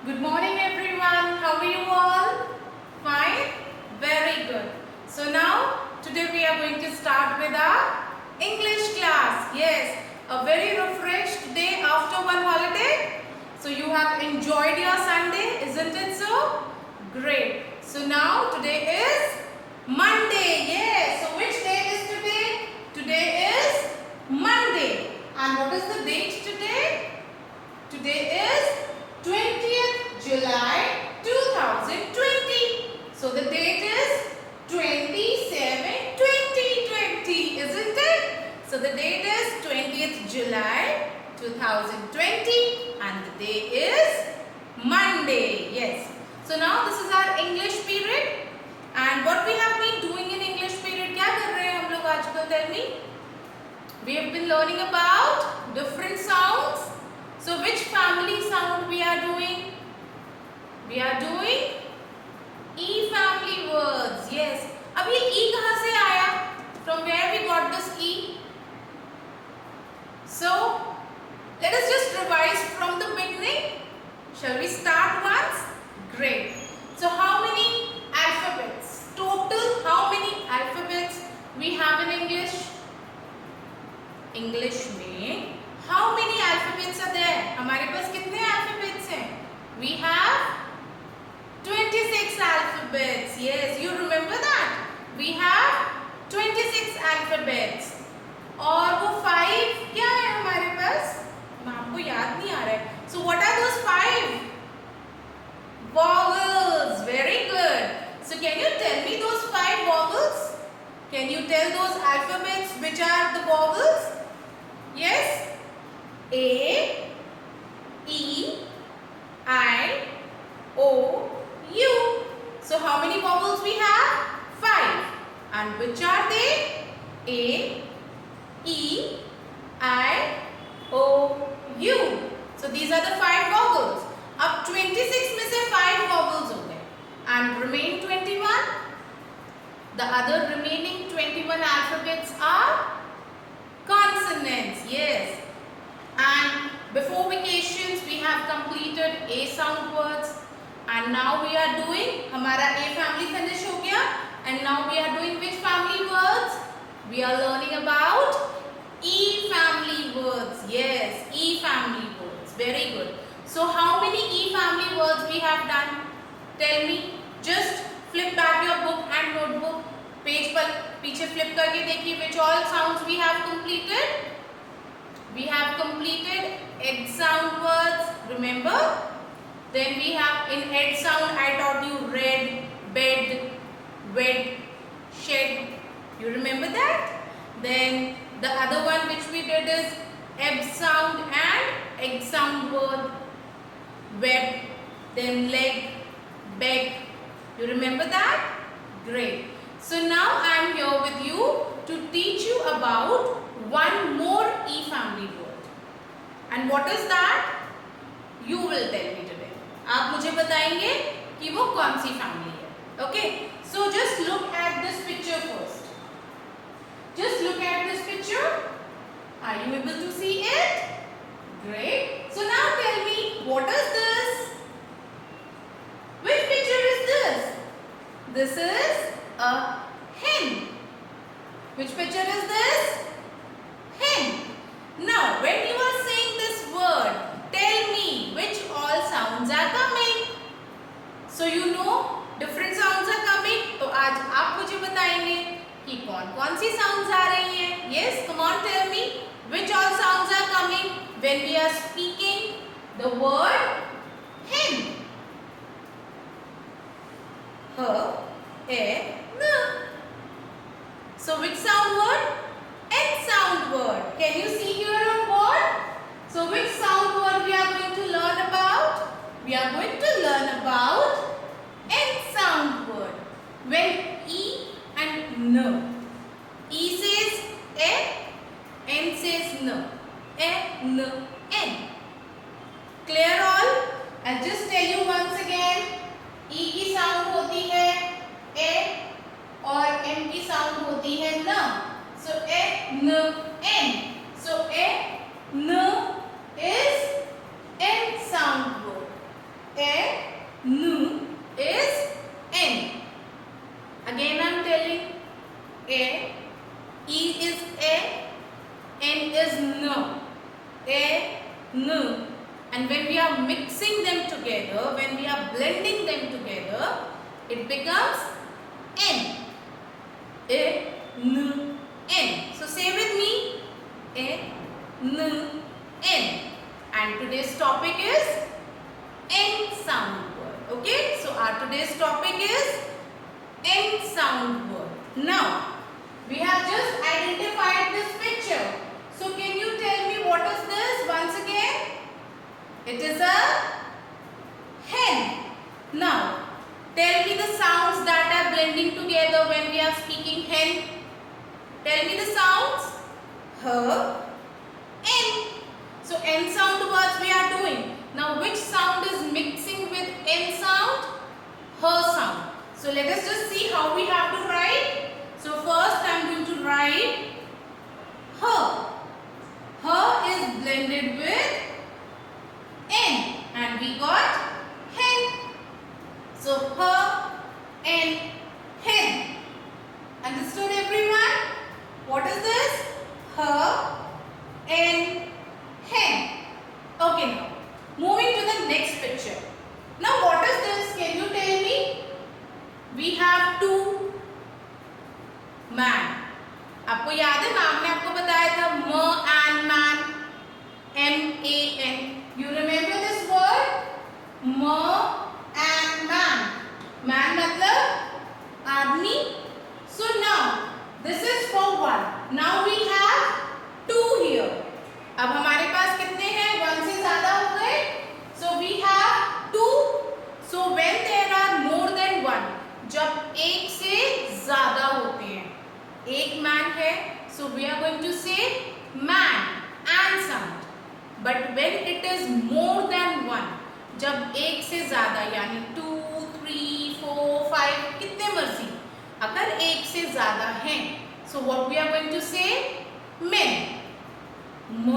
Good morning everyone. How are you all? Fine? Very good. So now today we are going to start with our English class. Yes, a very refreshed day after one holiday. So you have enjoyed your Sunday, isn't it so? Great. So now today is Monday. Yes. So which day is today? Today is Monday. And what is the date today? Today is 20th July 2020. So the date is 27/20/20, isn't it? So the date is 20th July 2020 and the day is Monday. Yes. So now this is our English period and what we have been doing in English period, क्या कर रहे हैं हम लोग आजकल? Tell me. We have been learning about different sounds. So which family sound we are doing? We are doing E family words. Yes. अब ये E कहाँ से आया? From where we got this E? So let us just revise from the beginning. Shall we start once? Great. So how many alphabets? Total how many alphabets we have in English? English में how many alphabets are there? हमारे पास कितने alphabets हैं? We have 26 alphabets. Yes, you remember that? We have 26 alphabets. और वो 5 क्या है हमारे पास? आपको याद नहीं आ रहा है. So what are those 5? Vowels. Very good. So can you tell me those 5 vowels? Can you tell those alphabets which are the vowels? Yes. A, E, I, O, U. So how many vowels we have? 5. And which are they? A, E, I, O, U. So these are the 5 vowels. अब 26 में से 5 vowels हो गए. And remain 21. The other remaining 21 alphabets are consonants. Yes. And before vacations we have completed A sound words and now we are doing हमारा A family finish हो गया and now we are doing which family words? We are learning about E family words. Yes, E family words. Very good. So how many E family words we have done? Tell me. Just flip back your book and notebook. Page पर पीछे flip करके देखिए which all sounds we have completed. We have completed ed sound words, remember? Then we have in ed sound I taught you red, bed, wed, shed. You remember that? Then the other one which we did is eb sound and egg sound word, web, then leg, beg. You remember that? Great. So now I am here with you to teach you about one more E family word. And what is that? You will tell me today. आप मुझे बताएंगे कि वो कौन सी family है. Okay? So just look at this picture first. Just look at this picture. Are you able to see it? Great. So now tell me, what is this? Which picture is this? This is a hen. Which picture is this? Hen. Now, when you are saying this word, tell me which all sounds are coming. So you know different sounds are coming. तो आज आप मुझे बताएंगे कि कौन-कौन सी sounds आ रही हैं. Yes, come on, tell me which all sounds are coming when we are speaking the word hen. H, E, N. So which sound word? N sound word. Can you see here on board? So which sound word we are going to learn about? We are going to learn about N sound word. When E and N. E says E, N says N. E, N, N. Clear all? I'll just tell you once again. E की sound होती है ए और N की sound होती है न. So A, N, N. So A, N is N sound word. A, and when we are mixing them together, when we are blending them together, it becomes N. A, N, N. So say with me, A, N, N. And today's topic is N sound word. Okay, so our today's topic is N sound word. Now, we have just identified this picture. So can you tell me what is this once again? It is a hen. Now, tell me the sounds that are blending together when we are speaking hen. Tell me the sounds. H, N. So N sound words we are doing. Now which sound is mixing with N sound? H sound. So let us just see how we have to write. So first I am going to write H. H is blended with N and we got hen. So H, N, hen. Understood everyone? What is this? H, N, hen. Okay, now moving to the next picture. Now what is this? Can you tell me? We have two man. आपको याद है ma'am ने आपको बताया था म and man, M-A-N. You remember this word? म and man. Man मतलब आदमी. So now this is for one. Now we have two here. अब हमारे पास कितने हैं? वन से ज़्यादा हो गए. So we have two. So when there are more than one, जब एक से ज़्यादा होते हैं, एक man है, so we are going to say man and sound. But when it is more than one, जब एक से ज़्यादा यानी 2, 3, 4, 5 कितने मर्जी, अगर एक से ज़्यादा हैं, so what we are going to say? Men. M,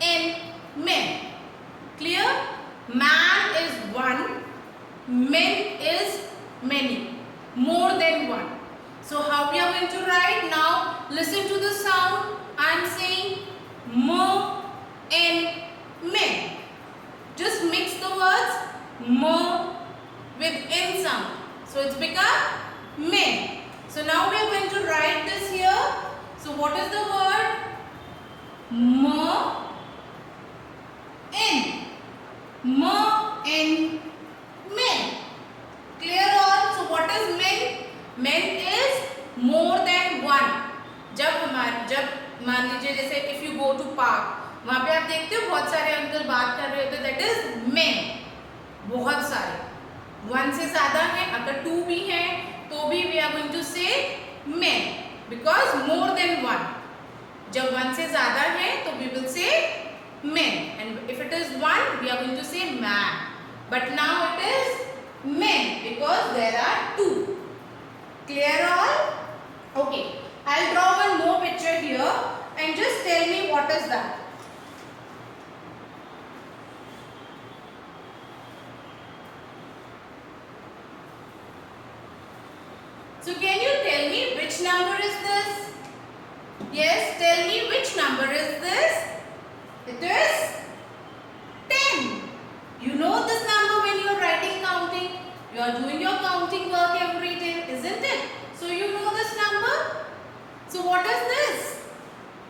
N, men. Clear? Man is one, men is many, more than one. So how we are going to write now? Listen to the sound. I am saying M, N, men. Just mix the words M with N sound. So it's become men. So now we are going to write this here. So what is the word? M, N. M, N, men. Clear all? So what is men? Men is more than one. जब मान लीजिए जैसे if you go to park, वहाँ पे आप देखते हो बहुत सारे अंकल बात कर रहे होते हैं, that is men. बहुत सारे. One से ज़्यादा हैं, अगर two भी हैं तो भी we are going to say men because more than one. जब one से ज़्यादा है तो we will say men, and if it is one we are going to say man. But now it is men because there are two. Clear all? Okay. I'll draw one more picture here and just tell me what is that. So can you tell me which number is this? Yes, tell me which number is this? It is 10. You know this number when you are writing counting. You are doing your counting work every day, isn't it? So you know this number. So what is this?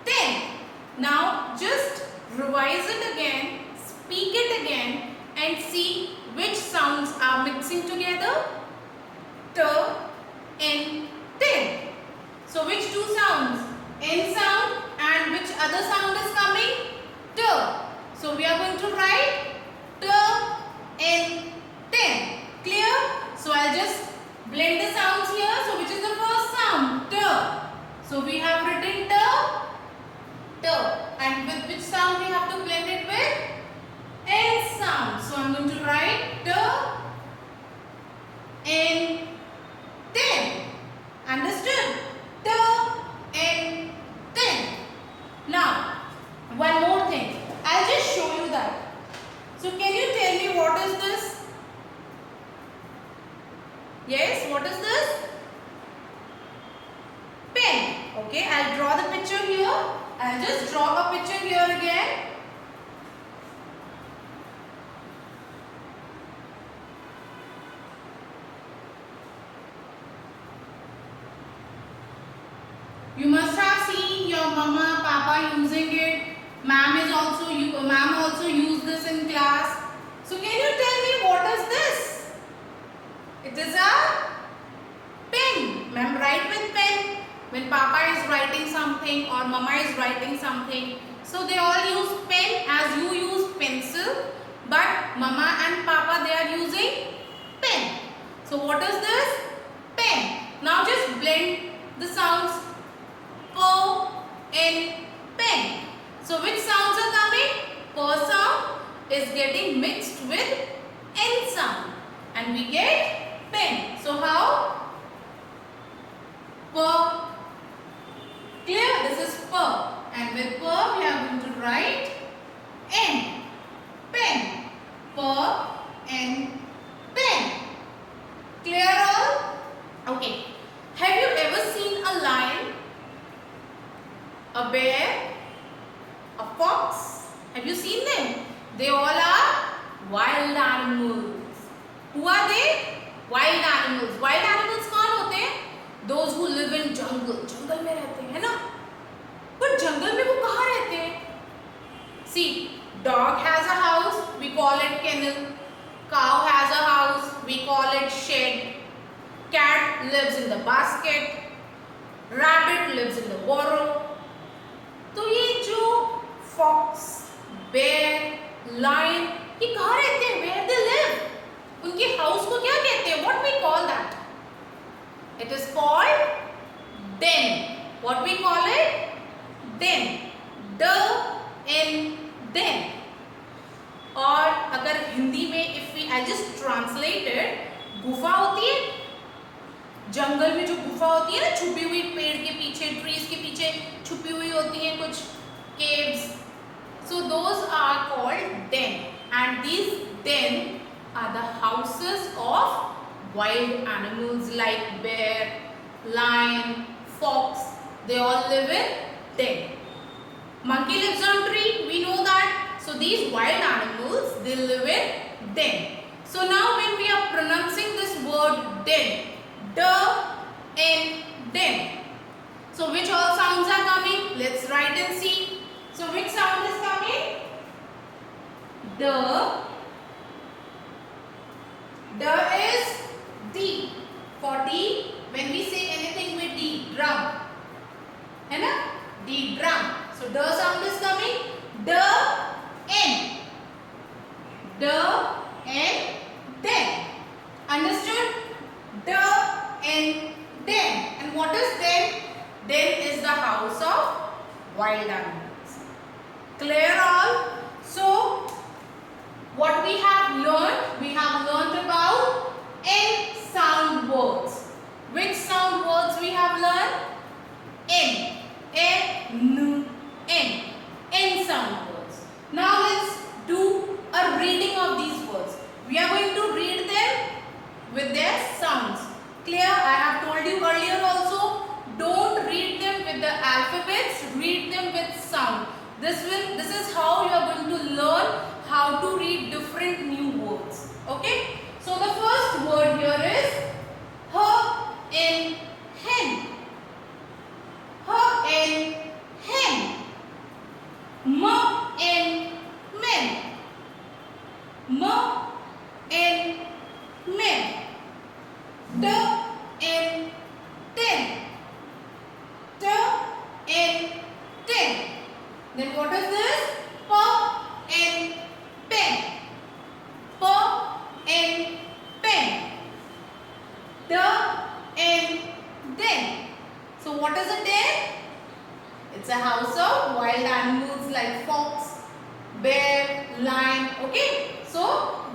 10. Now just revise it again, speak it again and see which sounds are mixing together. T, N, 10. So which two sounds? N sound and which other sound is coming? T. So we are going to write T, N, 10. Clear? So I'll just blend the sounds here. So which is the first sound? T. So we have written T, T. And with which sound we have to blend it with? N sound. So I'm going to write T, N, 10. Understood? T, N, 10. Now, one more thing. I'll just show you that. So can you tell me what is this? Yes, what is this? Pen. Okay, I'll draw the picture here. I'll just draw a picture here again. You must have seen your mama, papa using it. Ma'am also used this in class. So can you tell me what is this? It is a pen. Ma'am write with pen. When papa is writing something or mama is writing something. So they all use pen as you use pencil. But mama and papa, they are using pen. So what is this? Pen. Now just blend the sounds. Po, in, pen. So which sounds are coming? Po sound is getting mixed with N sound. And we get pen. So how? Po. Clear? This is po. And with po we are going to write N. Pen. Po, N, pen. Clear all? Okay. Have you ever seen a lion, a bear, a fox? Have you seen them? They all are wild animals. Who are they? Wild animals. Wild animals कौन होते हैं? Those who live in jungle. जंगल में रहते हैं ना? पर जंगल में वो कहाँ रहते हैं? See, dog has a house, we call it kennel. Cow has a house, we call it shed. Cat lives in the basket. Rabbit lives in the burrow. तो ये जो fox, bear, lion, ये कहाँ रहते हैं? Where they live? उनके house को क्या कहते हैं? What we call that? It is called den. What we call it? Den. Den. और अगर हिंदी में I just translate it, गुफा होती है जंगल में, जो गुफा होती है ना, छुपी हुई पेड़ के पीछे, ट्रीज के पीछे छुपी हुई होती हैं कुछ caves. So those are called den, and these den are the houses of wild animals like bear, lion, fox. They all live in den. Monkey lives on tree, we know that. So these wild animals, they live in den. So now when we are pronouncing this word den, den. So which all sounds are coming? Let's write and see. So which sound is coming? Is D. For D, when we say anything with D, drum. है ना? D, drum. So sound is coming. N. Den. Understood? Den. And what is den? Den is the house of wild animals. Clear all? So what we have learned about N sound words. Which sound words we have learned? N. N sound words. Now let's do a reading of these words. We are going to read them with their sounds. Clear? I have told you earlier also, don't read them with the alphabets, read them with sound. This is how you are going to learn how to read different new words. Okay? So the first word here is in hen. In hen. In men. In men. In ten. In ten. Then what is this? In pen. In pen. In den. So what is a den? It's a house of wild animals like fox, bear, lion. Okay? So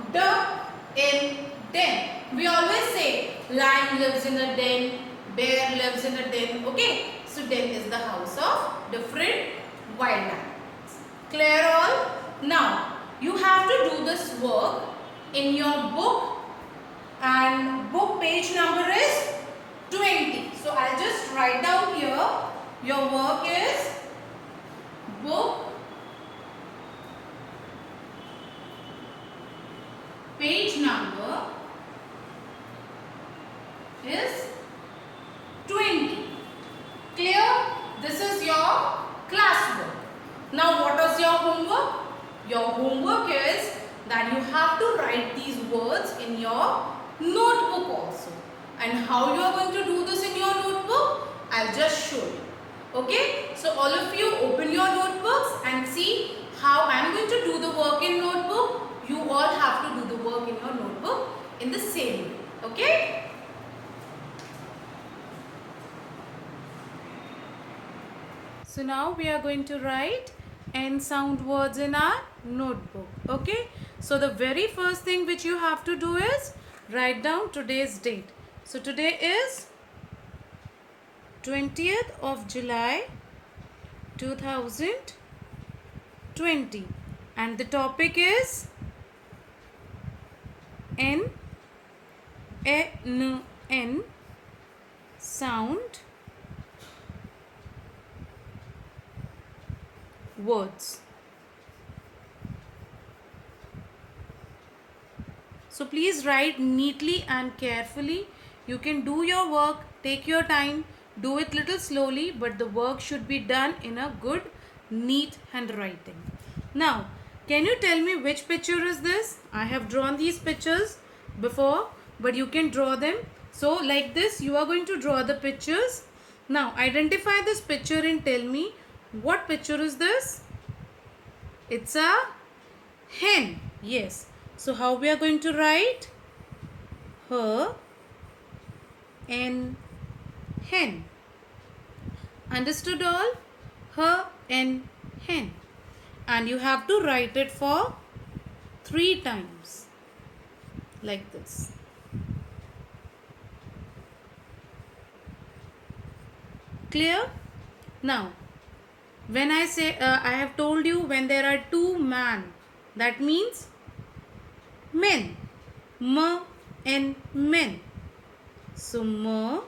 in den. We always say lion lives in a den, bear lives in a den. Okay? So den is the house of different wild animals. Clear all? Now you have to do this work in your book, and book page number is 20. So I'll just write down here. Your work is book page number is 20. Clear? have to write these words in your notebook also. And how you are going to do this in your notebook? I'll just show you. Okay, so all of you open your notebooks and see how I'm going to do the work in notebook. You all have to do the work in your notebook in the same way. Okay. So now we are going to write N sound words in our notebook. Okay. So the very first thing which you have to do is write down today's date. So today is 20th of July 2020 and the topic is N sound words. So please write neatly and carefully. You can do your work, take your time, do it little slowly, but the work should be done in a good, neat handwriting. Now, can you tell me which picture is this? I have drawn these pictures before, but you can draw them. So like this, you are going to draw the pictures. Now, identify this picture and tell me what picture is this? It's a hen. Yes. So how we are going to write? Her and hen. Understood all? Her and hen. And you have to write it for 3 times. Like this. Clear? Now, when I say, I have told you when there are 2 men, that means men. M and men. So, M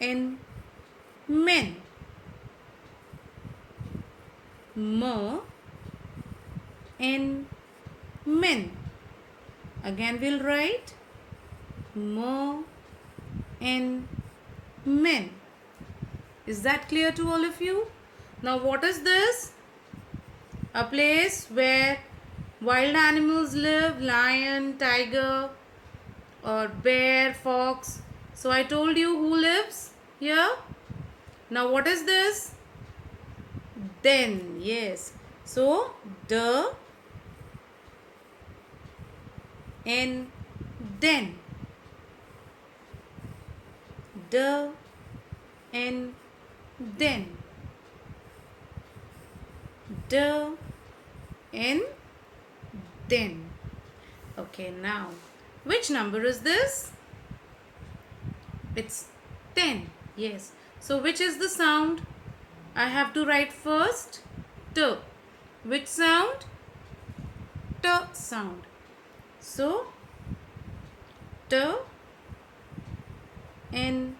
and men. M and men. Again we'll write M and men. Is that clear to all of you? Now what is this? A place where wild animals live, lion, tiger or bear, fox. So I told you who lives here. Now what is this? Den. Yes. So the and den. The and then. The and then. Okay, now which number is this? It's 10. Yes. So which is the sound? I have to write first T. Which sound? T sound. So T and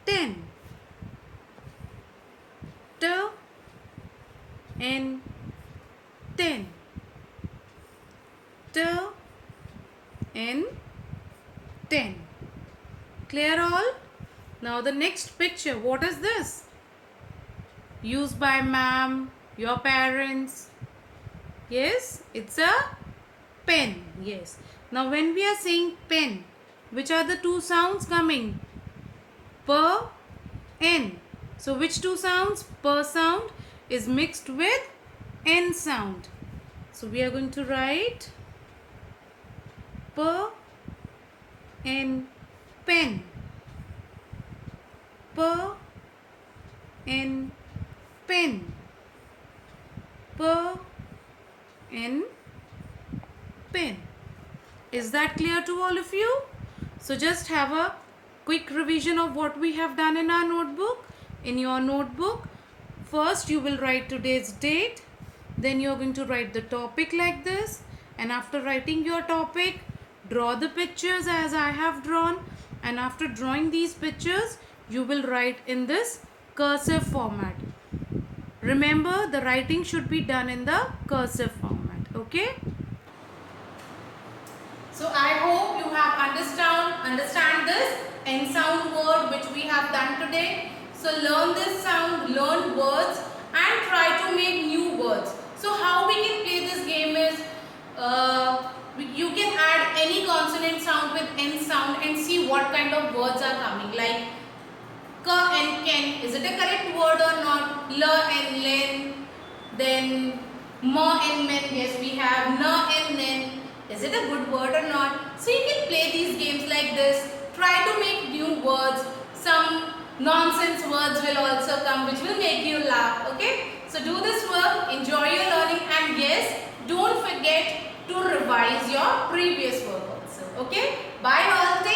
10. T and 10. T and 10. Clear all? Now the next picture, what is this? Used by ma'am, your parents. Yes, it's a pen. Yes. Now when we are saying pen, which are the 2 sounds coming? P, N. So which 2 sounds? P sound is mixed with N sound. So we are going to write P, N, pen. P, N, pen. P, N, pen. Is that clear to all of you? So just have a quick revision of what we have done in our notebook. In your notebook, first you will write today's date, then you are going to write the topic like this, and after writing your topic, draw the pictures as I have drawn, and after drawing these pictures, you will write in this cursive format. Remember, the writing should be done in the cursive format. Okay? So I hope you have understand this N sound word which we have done today. So learn this sound, learn words and try to make new words. So how we can play this game is, sound and see what kind of words are coming. Like ka and ken, is it a correct word or not? La and len, then ma and men, yes we have na and nen, is it a good word or not? So you can play these games like this. Try to make new words. Some nonsense words will also come which will make you laugh. Okay, so do this work, enjoy your learning, and yes, don't forget to revise your previous work also. Okay, bye all.